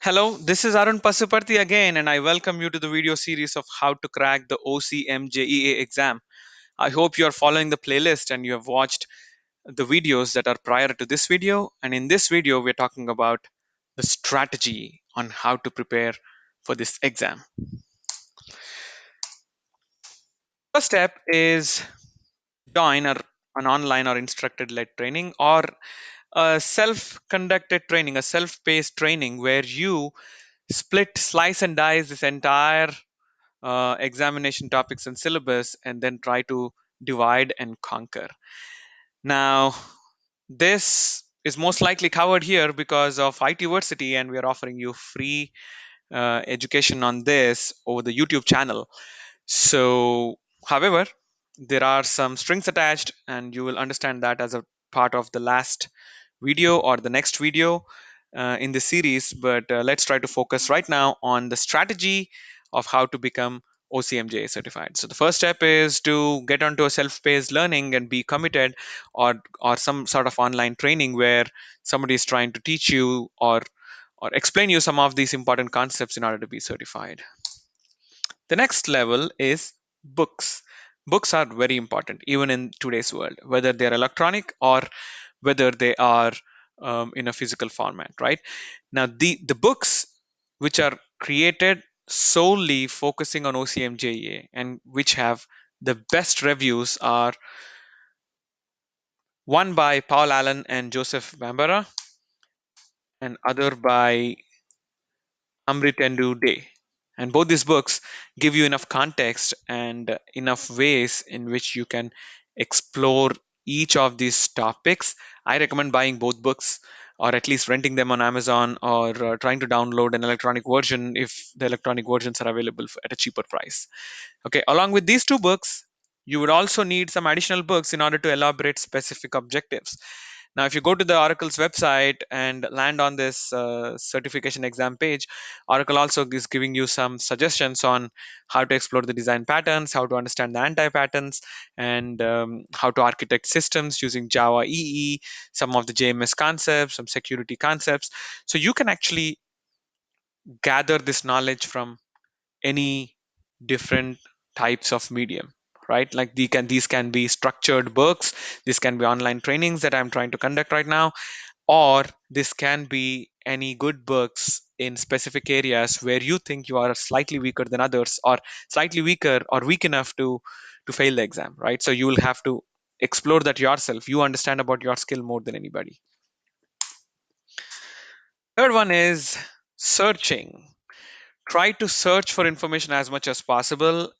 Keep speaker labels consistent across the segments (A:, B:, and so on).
A: Hello, this is Arun Pasuparthi again, and I welcome you to the video series of how to crack the OCMJEA exam. I hope you are following the playlist and you have watched the videos that are prior to this video. And in this video, we're talking about the strategy on how to prepare for this exam. First step is join an online or instructor led training or a self conducted training, a self paced training where you split, slice, and dice this entire examination topics and syllabus and then try to divide and conquer. Now, this is most likely covered here because of IT University, and we are offering you free education on this over the YouTube channel. So, however, there are some strings attached, and you will understand that as a part of the last video or the next video in the series. But let's try to focus right now on the strategy of how to become OCMJA certified. So the first step is to get onto a self-paced learning and be committed, or some sort of online training where somebody is trying to teach you or explain you some of these important concepts in order to be certified. The next level is books. Books are very important even in today's world, whether they're electronic or whether they are in a physical format, right? Now, the books which are created solely focusing on OCMJEA and which have the best reviews are one by Paul Allen and Joseph Bambara, and other by Amritendu Day. And both these books give you enough context and enough ways in which you can explore each of these topics. I recommend buying both books or at least renting them on Amazon or trying to download an electronic version if the electronic versions are available at a cheaper price. Okay, along with these two books, you would also need some additional books in order to elaborate specific objectives. Now, if you go to the Oracle's website and land on this certification exam page, Oracle also is giving you some suggestions on how to explore the design patterns, how to understand the anti-patterns, and how to architect systems using Java EE, some of the JMS concepts, some security concepts. So you can actually gather this knowledge from any different types of medium, right? Like these can be structured books, this can be online trainings that I'm trying to conduct right now, or this can be any good books in specific areas where you think you are slightly weaker than others, or slightly weaker or weak enough to fail the exam, right? So you will have to explore that yourself. You understand about your skill more than anybody. Third one is searching. Try to search for information as much as possible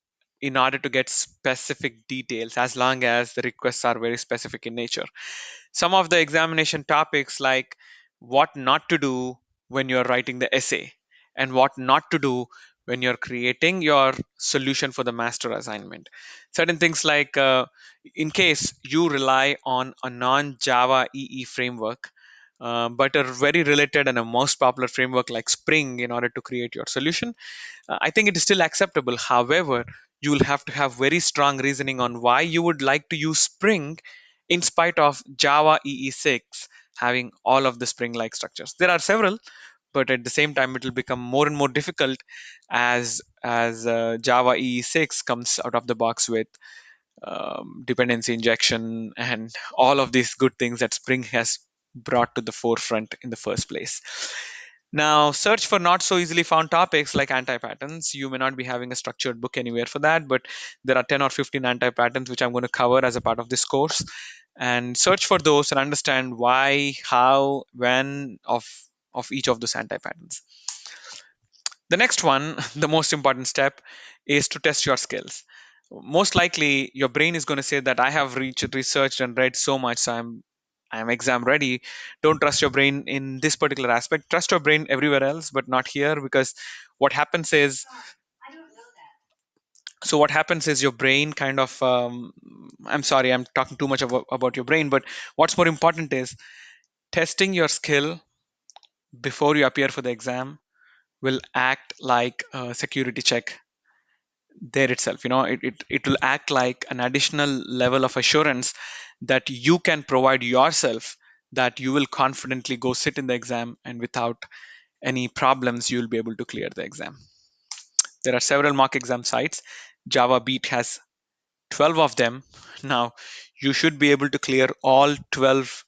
A: in order to get specific details, as long as the requests are very specific in nature. Some of the examination topics, like what not to do when you're writing the essay and what not to do when you're creating your solution for the master assignment. Certain things like in case you rely on a non-Java EE framework, but a very related and a most popular framework like Spring in order to create your solution, I think it is still acceptable. However, you will have to have very strong reasoning on why you would like to use Spring in spite of Java EE6 having all of the Spring like structures. There are several, but at the same time, it will become more and more difficult as Java EE6 comes out of the box with dependency injection and all of these good things that Spring has brought to the forefront in the first place. Now, search for not so easily found topics like anti-patterns. You may not be having a structured book anywhere for that, but there are 10 or 15 anti-patterns which I'm going to cover as a part of this course. And search for those and understand why, how, when of each of those anti-patterns. The next one, the most important step, is to test your skills. Most likely, your brain is going to say that I have researched and read so much, so I'm exam ready. Don't trust your brain in this particular aspect. Trust your brain everywhere else, but not here, because what happens is what happens is your brain kind of I'm sorry, I'm talking too much about your brain, but what's more important is testing your skill before you appear for the exam will act like a security check there itself. It will act like an additional level of assurance that you can provide yourself, that you will confidently go sit in the exam and without any problems, you'll be able to clear the exam. There are several mock exam sites. Java Beat has 12 of them. Now, you should be able to clear all 12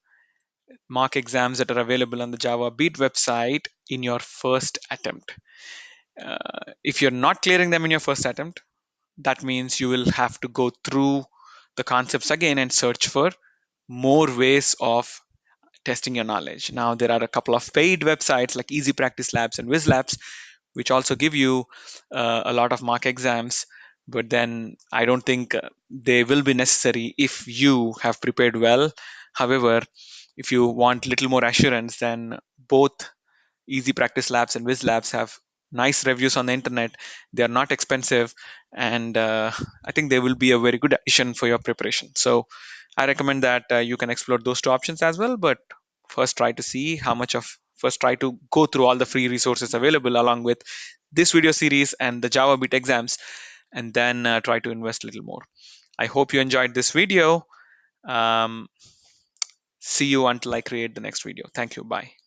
A: mock exams that are available on the Java Beat website in your first attempt. If you're not clearing them in your first attempt, that means you will have to go through the concepts again and search for more ways of testing your knowledge. Now, there are a couple of paid websites like Easy Practice Labs and Whiz Labs, which also give you a lot of mock exams. But then I don't think they will be necessary if you have prepared well. However, if you want little more assurance, then both Easy Practice Labs and Whiz Labs have nice reviews on the internet. They are not expensive, and I think they will be a very good addition for your preparation. So I recommend that you can explore those two options as well. But first, try to see how much of first try to go through all the free resources available along with this video series and the Java Beat exams, and then try to invest a little more. I hope you enjoyed this video. Um, See you until I create the next video. Thank you. Bye.